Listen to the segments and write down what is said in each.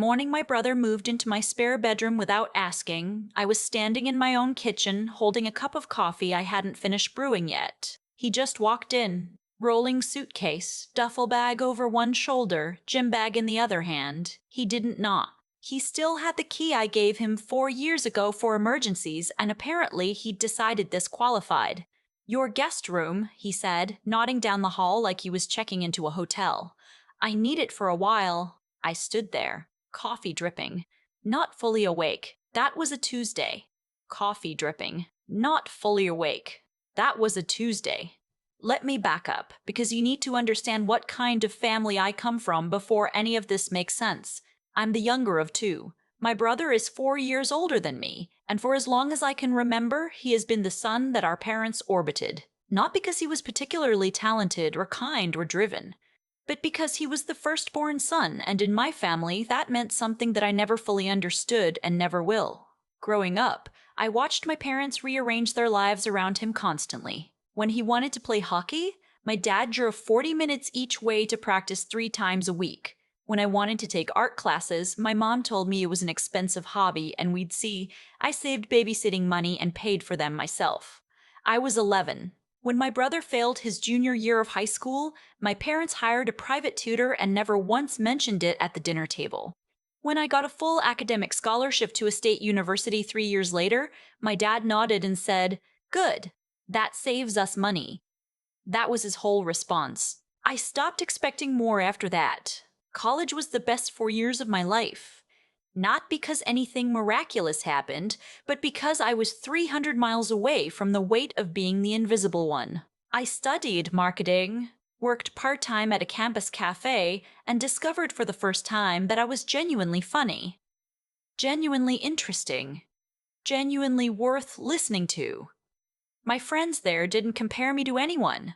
morning my brother moved into my spare bedroom without asking, I was standing in my own kitchen, holding a cup of coffee I hadn't finished brewing yet. He just walked in, rolling suitcase, duffel bag over one shoulder, gym bag in the other hand. He didn't knock. He still had the key I gave him 4 years ago for emergencies, and apparently he'd decided this qualified. "Your guest room," he said, nodding down the hall like he was checking into a hotel. "I need it for a while." I stood there, coffee dripping, not fully awake. That was a Tuesday. Coffee dripping, not fully awake. That was a Tuesday. Let me back up, because you need to understand what kind of family I come from before any of this makes sense. I'm the younger of two. My brother is 4 years older than me, and for as long as I can remember, he has been the son that our parents orbited. Not because he was particularly talented or kind or driven, but because he was the firstborn son, and in my family, that meant something that I never fully understood and never will. Growing up, I watched my parents rearrange their lives around him constantly. When he wanted to play hockey, my dad drove 40 minutes each way to practice 3 times a week. When I wanted to take art classes, my mom told me it was an expensive hobby and we'd see. I saved babysitting money and paid for them myself. I was 11. When my brother failed his junior year of high school, my parents hired a private tutor and never once mentioned it at the dinner table. When I got a full academic scholarship to a state university 3 years later, my dad nodded and said, "Good. That saves us money." That was his whole response. I stopped expecting more after that. College was the best 4 years of my life. Not because anything miraculous happened, but because I was 300 miles away from the weight of being the invisible one. I studied marketing, worked part-time at a campus cafe, and discovered for the first time that I was genuinely funny, genuinely interesting, genuinely worth listening to. My friends there didn't compare me to anyone.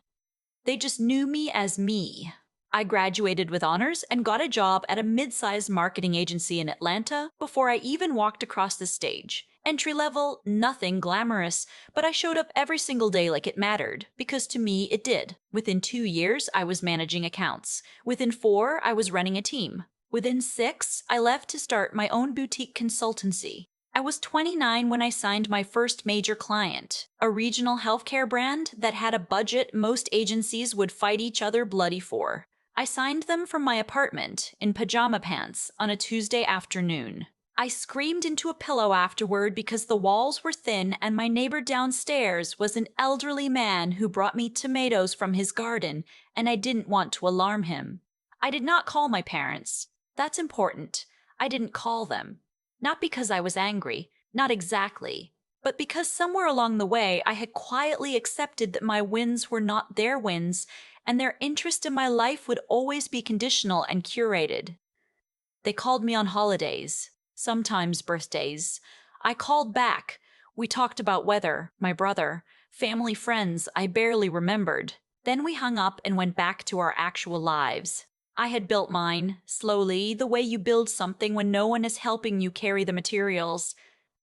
They just knew me as me. I graduated with honors and got a job at a mid-sized marketing agency in Atlanta before I even walked across the stage. Entry-level, nothing glamorous, but I showed up every single day like it mattered, because to me it did. Within 2 years, I was managing accounts. Within 4, I was running a team. Within 6, I left to start my own boutique consultancy. I was 29 when I signed my first major client, a regional healthcare brand that had a budget most agencies would fight each other bloody for. I signed them from my apartment, in pajama pants, on a Tuesday afternoon. I screamed into a pillow afterward because the walls were thin and my neighbor downstairs was an elderly man who brought me tomatoes from his garden, and I didn't want to alarm him. I did not call my parents. That's important. I didn't call them. Not because I was angry, not exactly, but because somewhere along the way I had quietly accepted that my wins were not their wins, and their interest in my life would always be conditional and curated. They called me on holidays, sometimes birthdays. I called back. We talked about weather, my brother, family friends I barely remembered. Then we hung up and went back to our actual lives. I had built mine, slowly, the way you build something when no one is helping you carry the materials.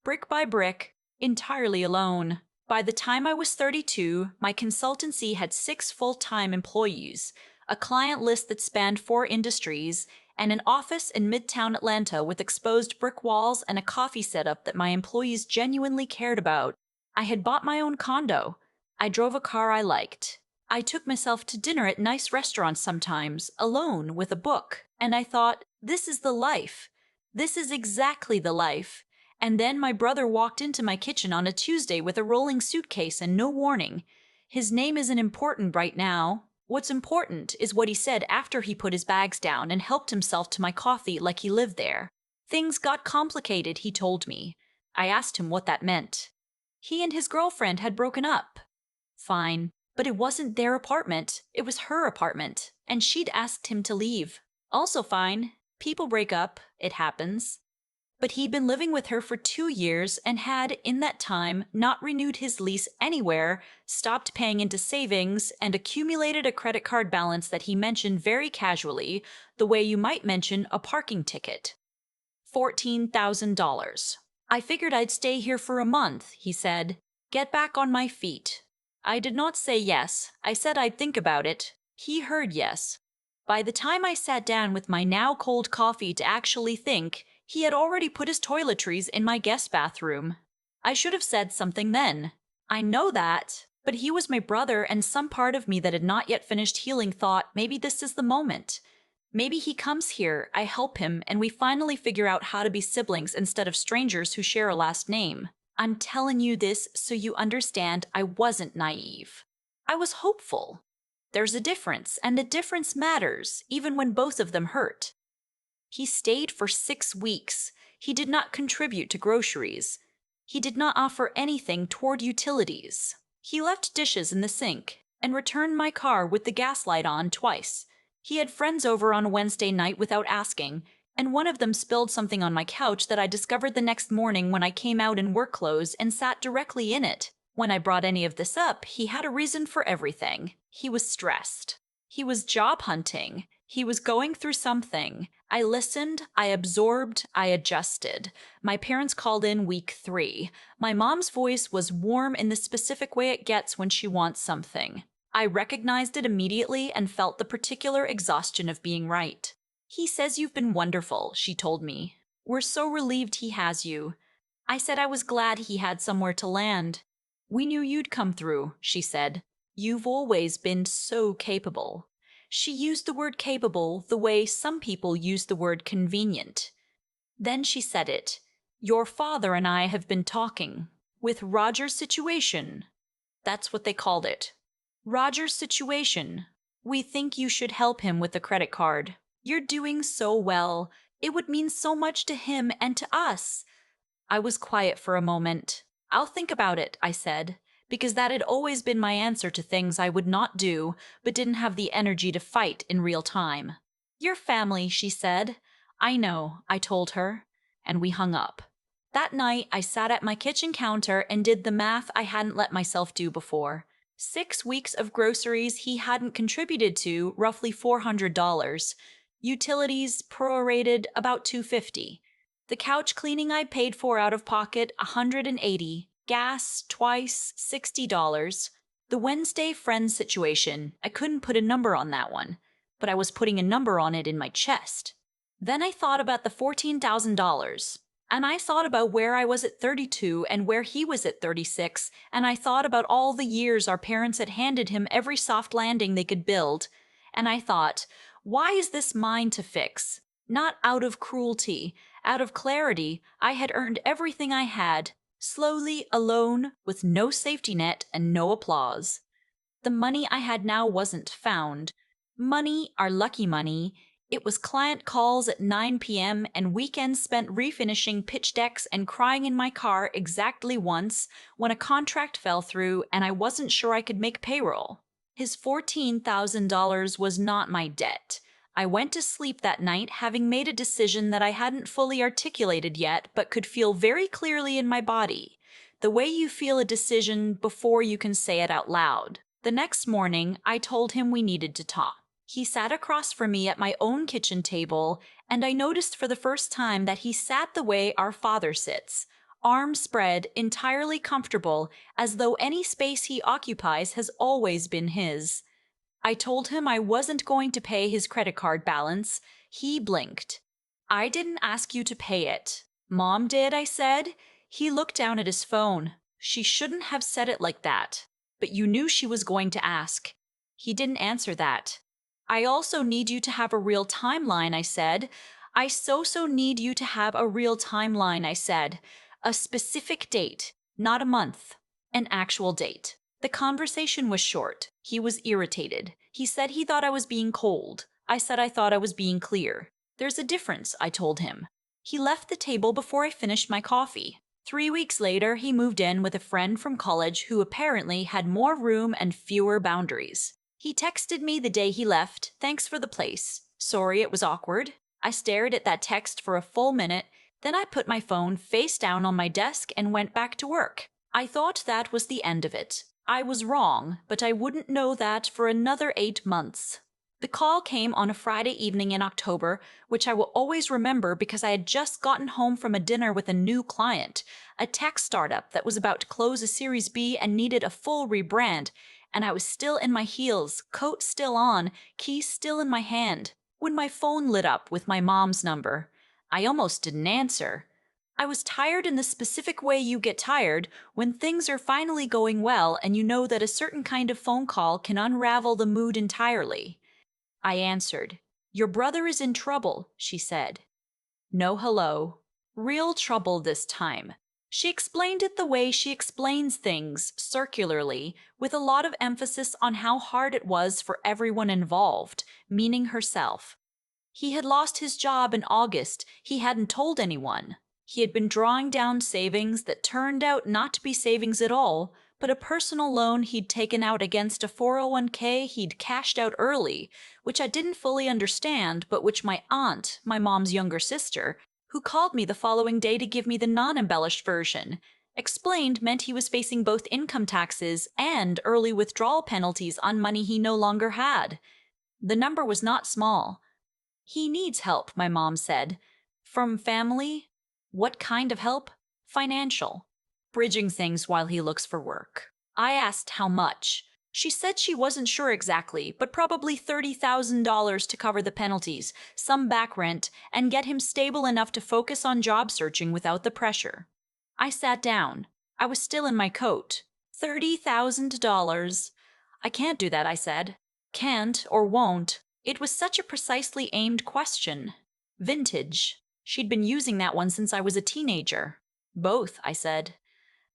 Brick by brick, entirely alone. By the time I was 32, my consultancy had 6 full-time employees, a client list that spanned 4 industries, and an office in Midtown Atlanta with exposed brick walls and a coffee setup that my employees genuinely cared about. I had bought my own condo. I drove a car I liked. I took myself to dinner at nice restaurants sometimes, alone, with a book, and I thought, this is the life. This is exactly the life. And then my brother walked into my kitchen on a Tuesday with a rolling suitcase and no warning. His name isn't important right now. What's important is what he said after he put his bags down and helped himself to my coffee like he lived there. Things got complicated, he told me. I asked him what that meant. He and his girlfriend had broken up. Fine, but it wasn't their apartment, it was her apartment, and she'd asked him to leave. Also fine, people break up, it happens. But he'd been living with her for 2 years and had, in that time, not renewed his lease anywhere, stopped paying into savings, and accumulated a credit card balance that he mentioned very casually, the way you might mention a parking ticket. $14,000. I figured I'd stay here for a month, he said. Get back on my feet. I did not say yes. I said I'd think about it. He heard yes. By the time I sat down with my now cold coffee to actually think, he had already put his toiletries in my guest bathroom. I should have said something then. I know that, but he was my brother, and some part of me that had not yet finished healing thought maybe this is the moment. Maybe he comes here, I help him, and we finally figure out how to be siblings instead of strangers who share a last name. I'm telling you this so you understand I wasn't naive. I was hopeful. There's a difference, and a difference matters, even when both of them hurt. He stayed for 6 weeks. He did not contribute to groceries. He did not offer anything toward utilities. He left dishes in the sink and returned my car with the gas light on twice. He had friends over on a Wednesday night without asking, and one of them spilled something on my couch that I discovered the next morning when I came out in work clothes and sat directly in it. When I brought any of this up, he had a reason for everything. He was stressed. He was job hunting. He was going through something. I listened, I absorbed, I adjusted. My parents called in week 3. My mom's voice was warm in the specific way it gets when she wants something. I recognized it immediately and felt the particular exhaustion of being right. He says you've been wonderful, she told me. We're so relieved he has you. I said I was glad he had somewhere to land. We knew you'd come through, she said. You've always been so capable. She used the word capable the way some people use the word convenient. Then she said it. Your father and I have been talking. With Roger's situation. That's what they called it. Roger's situation. We think you should help him with the credit card. You're doing so well. It would mean so much to him and to us. I was quiet for a moment. I'll think about it, I said, because that had always been my answer to things I would not do, but didn't have the energy to fight in real time. Your family, she said. I know, I told her, and we hung up. That night, I sat at my kitchen counter and did the math I hadn't let myself do before. 6 weeks of groceries he hadn't contributed to, roughly $400. Utilities, prorated, about $250. The couch cleaning I paid for out of pocket, $180. Gas, twice, $60. The Wednesday friends situation, I couldn't put a number on that one, but I was putting a number on it in my chest. Then I thought about the $14,000. And I thought about where I was at 32 and where he was at 36, and I thought about all the years our parents had handed him every soft landing they could build. And I thought, why is this mine to fix? Not out of cruelty, out of clarity. I had earned everything I had, slowly, alone, with no safety net and no applause. The money I had now wasn't found. Money, our lucky money. It was client calls at 9 p.m. and weekends spent refinishing pitch decks and crying in my car exactly once when a contract fell through and I wasn't sure I could make payroll. His $14,000 was not my debt. I went to sleep that night having made a decision that I hadn't fully articulated yet but could feel very clearly in my body. The way you feel a decision before you can say it out loud. The next morning, I told him we needed to talk. He sat across from me at my own kitchen table, and I noticed for the first time that he sat the way our father sits, arms spread, entirely comfortable, as though any space he occupies has always been his. I told him I wasn't going to pay his credit card balance. He blinked. I didn't ask you to pay it. Mom did, I said. He looked down at his phone. She shouldn't have said it like that. But you knew she was going to ask. He didn't answer that. I also need you to have a real timeline, I said. I so need you to have a real timeline, I said. A specific date, not a month. An actual date. The conversation was short. He was irritated. He said he thought I was being cold. I said I thought I was being clear. There's a difference, I told him. He left the table before I finished my coffee. 3 weeks later, he moved in with a friend from college who apparently had more room and fewer boundaries. He texted me the day he left, thanks for the place. Sorry it was awkward. I stared at that text for a full minute, then I put my phone face down on my desk and went back to work. I thought that was the end of it. I was wrong, but I wouldn't know that for another 8 months. The call came on a Friday evening in October, which I will always remember because I had just gotten home from a dinner with a new client, a tech startup that was about to close a Series B and needed a full rebrand, and I was still in my heels, coat still on, keys still in my hand, when my phone lit up with my mom's number. I almost didn't answer. I was tired in the specific way you get tired when things are finally going well and you know that a certain kind of phone call can unravel the mood entirely. I answered. "Your brother is in trouble," she said. No hello. Real trouble this time. She explained it the way she explains things, circularly, with a lot of emphasis on how hard it was for everyone involved, meaning herself. He had lost his job in August. He hadn't told anyone. He had been drawing down savings that turned out not to be savings at all, but a personal loan he'd taken out against a 401k he'd cashed out early, which I didn't fully understand, but which my aunt, my mom's younger sister, who called me the following day to give me the non-embellished version, explained meant he was facing both income taxes and early withdrawal penalties on money he no longer had. The number was not small. He needs help, my mom said. From family? What kind of help? Financial. Bridging things while he looks for work. I asked how much. She said she wasn't sure exactly, but probably $30,000 to cover the penalties, some back rent, and get him stable enough to focus on job searching without the pressure. I sat down. I was still in my coat. $30,000. I can't do that, I said. Can't or won't. It was such a precisely aimed question. Vintage. She'd been using that one since I was a teenager. Both, I said.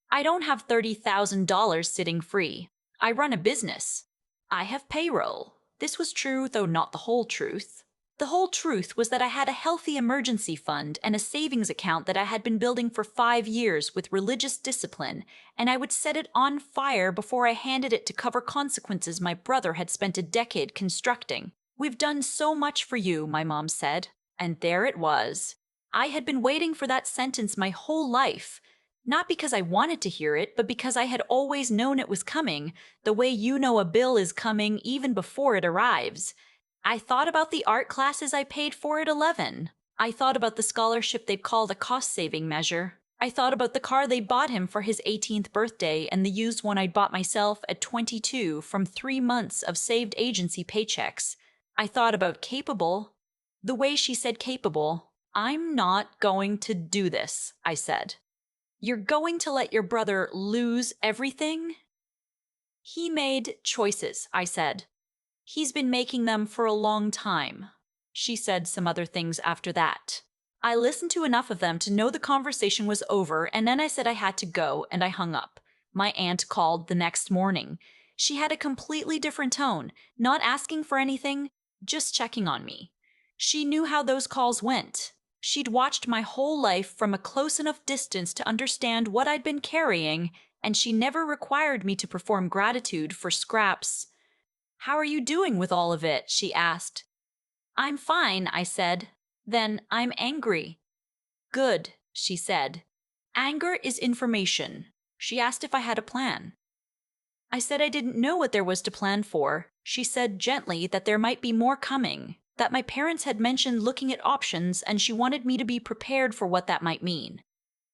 I don't have $30,000 sitting free. I run a business. I have payroll. This was true, though not the whole truth. The whole truth was that I had a healthy emergency fund and a savings account that I had been building for 5 years with religious discipline, and I would set it on fire before I handed it to cover consequences my brother had spent a decade constructing. We've done so much for you, my mom said. And there it was. I had been waiting for that sentence my whole life. Not because I wanted to hear it, but because I had always known it was coming, the way you know a bill is coming even before it arrives. I thought about the art classes I paid for at 11. I thought about the scholarship they'd called a cost-saving measure. I thought about the car they bought him for his 18th birthday and the used one I'd bought myself at 22 from 3 months of saved agency paychecks. I thought about capable. The way she said capable. I'm not going to do this, I said. You're going to let your brother lose everything? He made choices, I said. He's been making them for a long time. She said some other things after that. I listened to enough of them to know the conversation was over, and then I said I had to go, and I hung up. My aunt called the next morning. She had a completely different tone, not asking for anything, just checking on me. She knew how those calls went. She'd watched my whole life from a close enough distance to understand what I'd been carrying, and she never required me to perform gratitude for scraps. "How are you doing with all of it?" she asked. "I'm fine," I said. "Then I'm angry." "Good," she said. "Anger is information." She asked if I had a plan. I said I didn't know what there was to plan for. She said gently that there might be more coming, that my parents had mentioned looking at options and she wanted me to be prepared for what that might mean.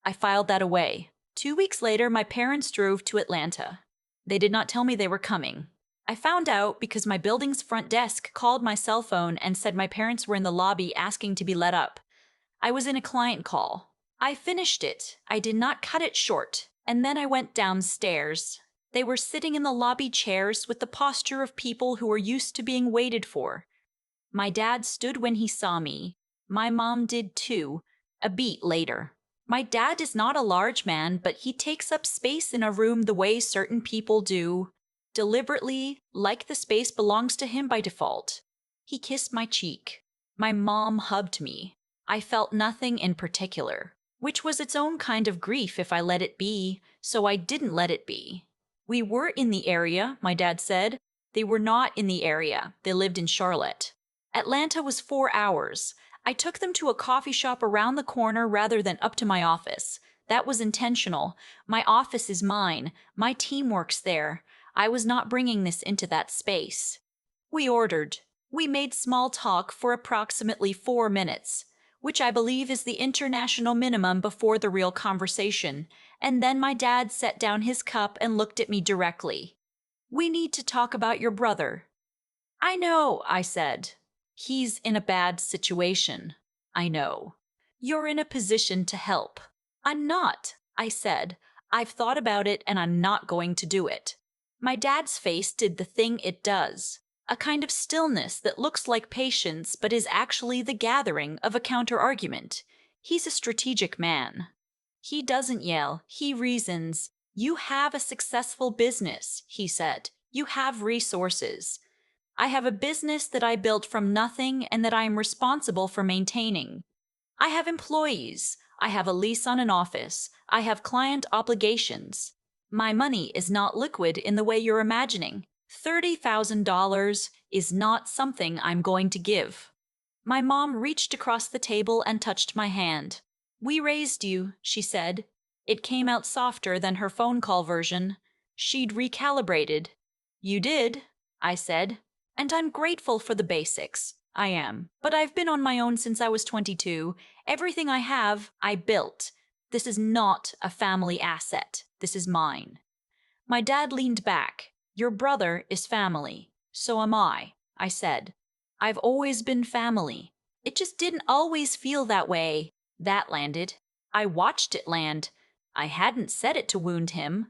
I filed that away. 2 weeks later, my parents drove to Atlanta. They did not tell me they were coming. I found out because my building's front desk called my cell phone and said my parents were in the lobby asking to be let up. I was in a client call. I finished it. I did not cut it short. And then I went downstairs. They were sitting in the lobby chairs with the posture of people who were used to being waited for. My dad stood when he saw me. My mom did too, a beat later. My dad is not a large man, but he takes up space in a room the way certain people do. Deliberately, like the space belongs to him by default. He kissed my cheek. My mom hugged me. I felt nothing in particular, which was its own kind of grief if I let it be, so I didn't let it be. We were in the area, my dad said. They were not in the area. They lived in Charlotte. Atlanta was 4 hours. I took them to a coffee shop around the corner rather than up to my office. That was intentional. My office is mine. My team works there. I was not bringing this into that space. We ordered. We made small talk for approximately 4 minutes, which I believe is the international minimum before the real conversation, and then my dad set down his cup and looked at me directly. We need to talk about your brother. I know, I said. He's in a bad situation. I know. You're in a position to help. I'm not, I said. I've thought about it and I'm not going to do it. My dad's face did the thing it does. A kind of stillness that looks like patience but is actually the gathering of a counter-argument. He's a strategic man. He doesn't yell, he reasons. You have a successful business, he said. You have resources. I have a business that I built from nothing and that I am responsible for maintaining. I have employees. I have a lease on an office. I have client obligations. My money is not liquid in the way you're imagining. $30,000 is not something I'm going to give. My mom reached across the table and touched my hand. We raised you, she said. It came out softer than her phone call version. She'd recalibrated. You did, I said. And I'm grateful for the basics. I am. But I've been on my own since I was 22. Everything I have, I built. This is not a family asset. This is mine. My dad leaned back. Your brother is family. So am I said. I've always been family. It just didn't always feel that way. That landed. I watched it land. I hadn't said it to wound him.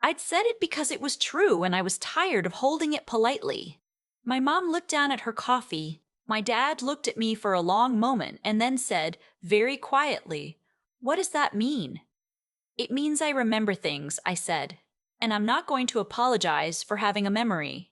I'd said it because it was true and I was tired of holding it politely. My mom looked down at her coffee. My dad looked at me for a long moment and then said, very quietly, "What does that mean?" "It means I remember things," I said, "and I'm not going to apologize for having a memory."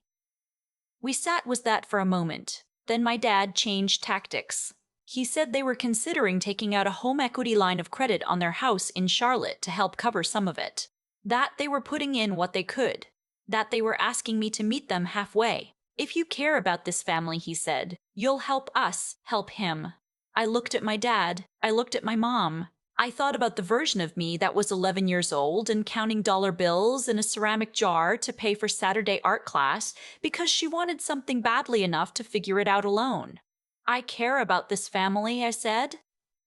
We sat with that for a moment. Then my dad changed tactics. He said they were considering taking out a home equity line of credit on their house in Charlotte to help cover some of it. That they were putting in what they could. That they were asking me to meet them halfway. If you care about this family, he said, you'll help us help him. I looked at my dad. I looked at my mom. I thought about the version of me that was 11 years old and counting dollar bills in a ceramic jar to pay for Saturday art class because she wanted something badly enough to figure it out alone. I care about this family, I said,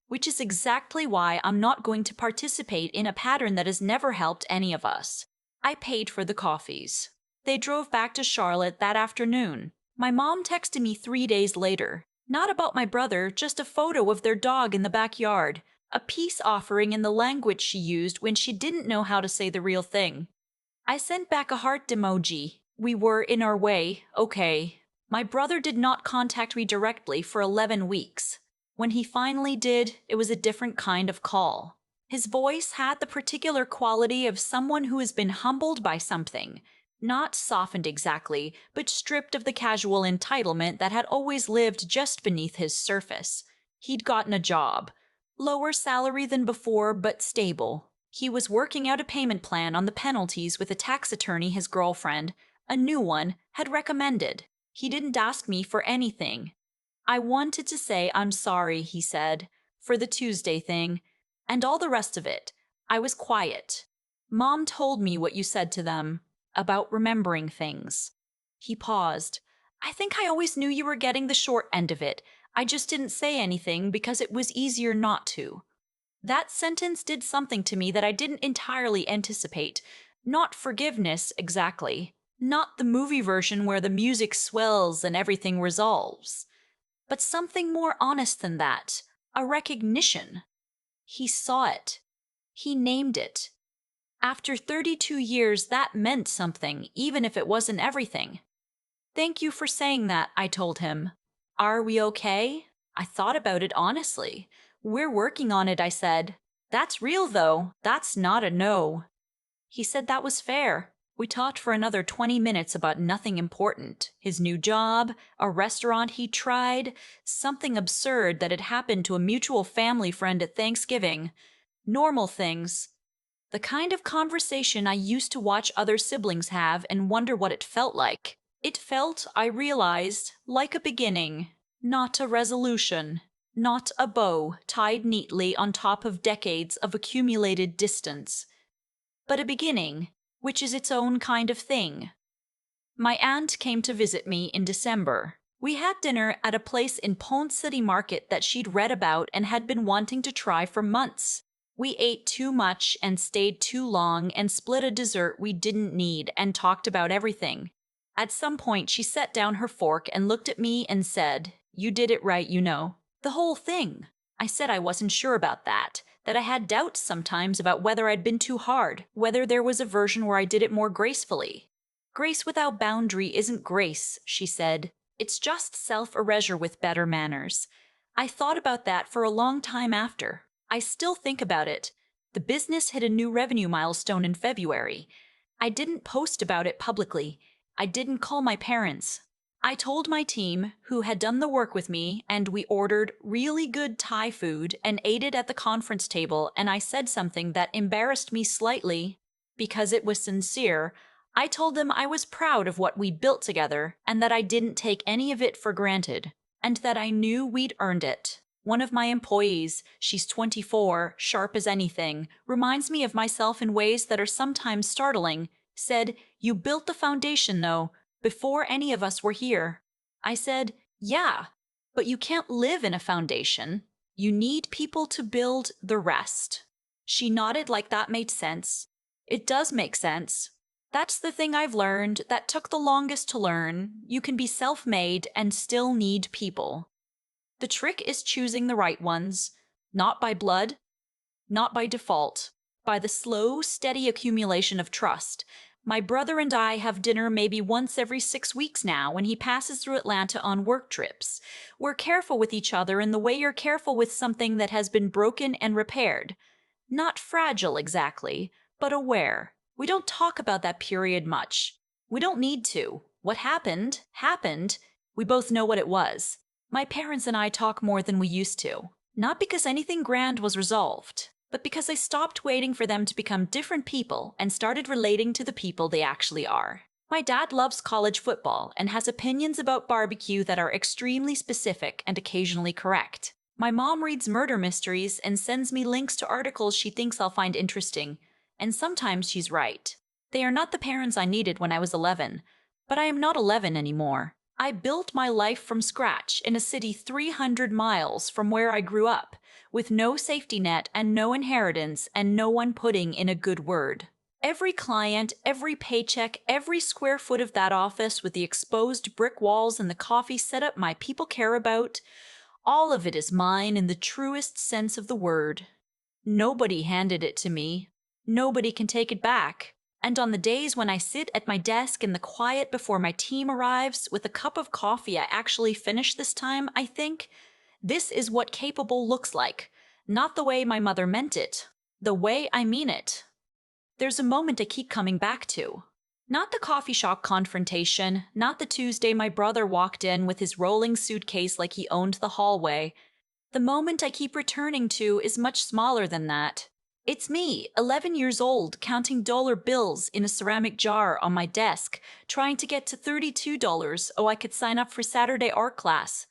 which is exactly why I'm not going to participate in a pattern that has never helped any of us. I paid for the coffees. They drove back to Charlotte that afternoon. My mom texted me 3 days later. Not about my brother, just a photo of their dog in the backyard. A peace offering in the language she used when she didn't know how to say the real thing. I sent back a heart emoji. We were, in our way, okay. My brother did not contact me directly for 11 weeks. When he finally did, it was a different kind of call. His voice had the particular quality of someone who has been humbled by something. Not softened exactly, but stripped of the casual entitlement that had always lived just beneath his surface. He'd gotten a job. Lower salary than before, but stable. He was working out a payment plan on the penalties with a tax attorney his girlfriend, a new one, had recommended. He didn't ask me for anything. I wanted to say I'm sorry, he said, for the Tuesday thing, and all the rest of it. I was quiet. Mom told me what you said to them, about remembering things. He paused. I think I always knew you were getting the short end of it. I just didn't say anything because it was easier not to. That sentence did something to me that I didn't entirely anticipate. Not forgiveness, exactly. Not the movie version where the music swells and everything resolves. But something more honest than that. A recognition. He saw it. He named it. After 32 years, that meant something, even if it wasn't everything. Thank you for saying that, I told him. Are we okay? I thought about it honestly. We're working on it, I said. That's real, though. That's not a no. He said that was fair. We talked for another 20 minutes about nothing important. His new job, a restaurant he tried, something absurd that had happened to a mutual family friend at Thanksgiving. Normal things. The kind of conversation I used to watch other siblings have and wonder what it felt like. It felt, I realized, like a beginning, not a resolution, not a bow tied neatly on top of decades of accumulated distance, but a beginning, which is its own kind of thing. My aunt came to visit me in December. We had dinner at a place in Pont City Market that she'd read about and had been wanting to try for months. We ate too much and stayed too long and split a dessert we didn't need and talked about everything. At some point, she set down her fork and looked at me and said, "You did it right, you know. The whole thing." I said I wasn't sure about that I had doubts sometimes about whether I'd been too hard, whether there was a version where I did it more gracefully. "Grace without boundary isn't grace," she said. "It's just self-erasure with better manners." I thought about that for a long time after. I still think about it. The business hit a new revenue milestone in February. I didn't post about it publicly. I didn't call my parents. I told my team, who had done the work with me, and we ordered really good Thai food and ate it at the conference table, and I said something that embarrassed me slightly because it was sincere. I told them I was proud of what we'd built together and that I didn't take any of it for granted, and that I knew we'd earned it. One of my employees, she's 24, sharp as anything, reminds me of myself in ways that are sometimes startling, said, "You built the foundation, though, before any of us were here." I said, "Yeah, but you can't live in a foundation. You need people to build the rest." She nodded like that made sense. It does make sense. That's the thing I've learned that took the longest to learn. You can be self-made and still need people. The trick is choosing the right ones, not by blood, not by default, by the slow, steady accumulation of trust. My brother and I have dinner maybe once every 6 weeks now when he passes through Atlanta on work trips. We're careful with each other in the way you're careful with something that has been broken and repaired. Not fragile exactly, but aware. We don't talk about that period much. We don't need to. What happened, happened. We both know what it was. My parents and I talk more than we used to. Not because anything grand was resolved, but because I stopped waiting for them to become different people and started relating to the people they actually are. My dad loves college football and has opinions about barbecue that are extremely specific and occasionally correct. My mom reads murder mysteries and sends me links to articles she thinks I'll find interesting, and sometimes she's right. They are not the parents I needed when I was 11, but I am not 11 anymore. I built my life from scratch in a city 300 miles from where I grew up, with no safety net and no inheritance and no one putting in a good word. Every client, every paycheck, every square foot of that office with the exposed brick walls and the coffee setup my people care about, all of it is mine in the truest sense of the word. Nobody handed it to me. Nobody can take it back. And on the days when I sit at my desk in the quiet before my team arrives with a cup of coffee I actually finish this time, I think, this is what capable looks like. Not the way my mother meant it. The way I mean it. There's a moment I keep coming back to. Not the coffee shop confrontation, not the Tuesday my brother walked in with his rolling suitcase like he owned the hallway. The moment I keep returning to is much smaller than that. It's me, 11 years old, counting dollar bills in a ceramic jar on my desk, trying to get to $32 so I could sign up for Saturday art class.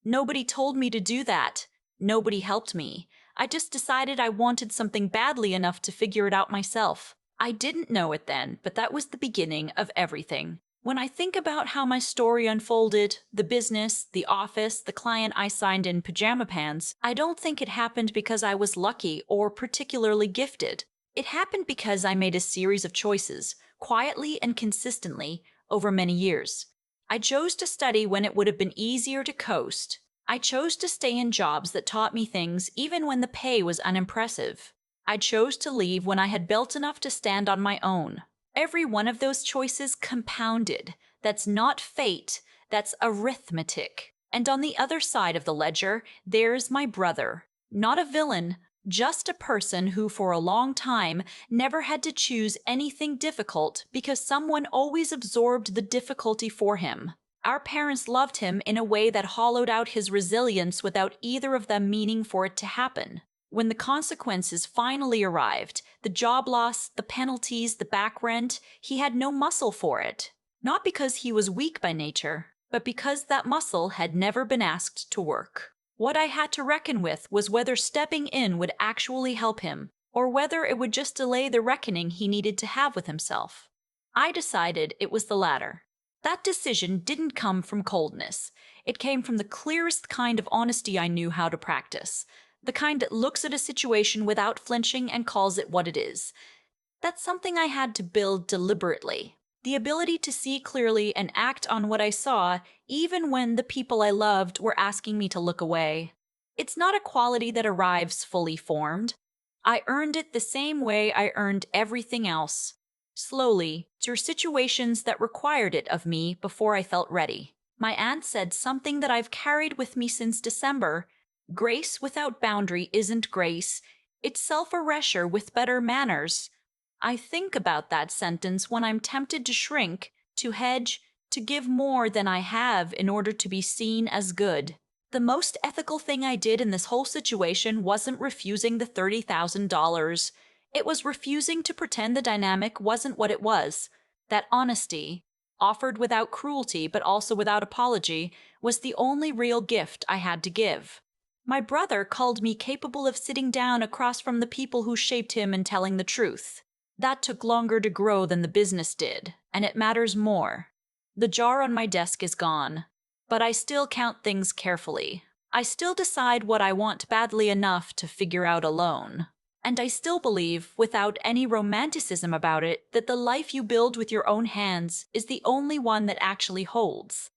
Nobody told me to do that. Nobody helped me. I just decided I wanted something badly enough to figure it out myself. I didn't know it then, but that was the beginning of everything. When I think about how my story unfolded, the business, the office, the client I signed in pajama pants, I don't think it happened because I was lucky or particularly gifted. It happened because I made a series of choices, quietly and consistently, over many years. I chose to study when it would have been easier to coast. I chose to stay in jobs that taught me things even when the pay was unimpressive. I chose to leave when I had built enough to stand on my own. Every one of those choices compounded. That's not fate, that's arithmetic. And on the other side of the ledger, there's my brother. Not a villain, just a person who for a long time never had to choose anything difficult because someone always absorbed the difficulty for him. Our parents loved him in a way that hollowed out his resilience without either of them meaning for it to happen. When the consequences finally arrived, the job loss, the penalties, the back rent, he had no muscle for it. Not because he was weak by nature, but because that muscle had never been asked to work. What I had to reckon with was whether stepping in would actually help him, or whether it would just delay the reckoning he needed to have with himself. I decided it was the latter. That decision didn't come from coldness. It came from the clearest kind of honesty I knew how to practice. The kind that looks at a situation without flinching and calls it what it is. That's something I had to build deliberately. The ability to see clearly and act on what I saw, even when the people I loved were asking me to look away. It's not a quality that arrives fully formed. I earned it the same way I earned everything else. Slowly, through situations that required it of me before I felt ready. My aunt said something that I've carried with me since December. Grace without boundary isn't grace. It's self-erasure with better manners. I think about that sentence when I'm tempted to shrink, to hedge, to give more than I have in order to be seen as good. The most ethical thing I did in this whole situation wasn't refusing the $30,000. It was refusing to pretend the dynamic wasn't what it was. That honesty, offered without cruelty but also without apology, was the only real gift I had to give. My brother called me capable of sitting down across from the people who shaped him and telling the truth. That took longer to grow than the business did, and it matters more. The jar on my desk is gone, but I still count things carefully. I still decide what I want badly enough to figure out alone. And I still believe, without any romanticism about it, that the life you build with your own hands is the only one that actually holds.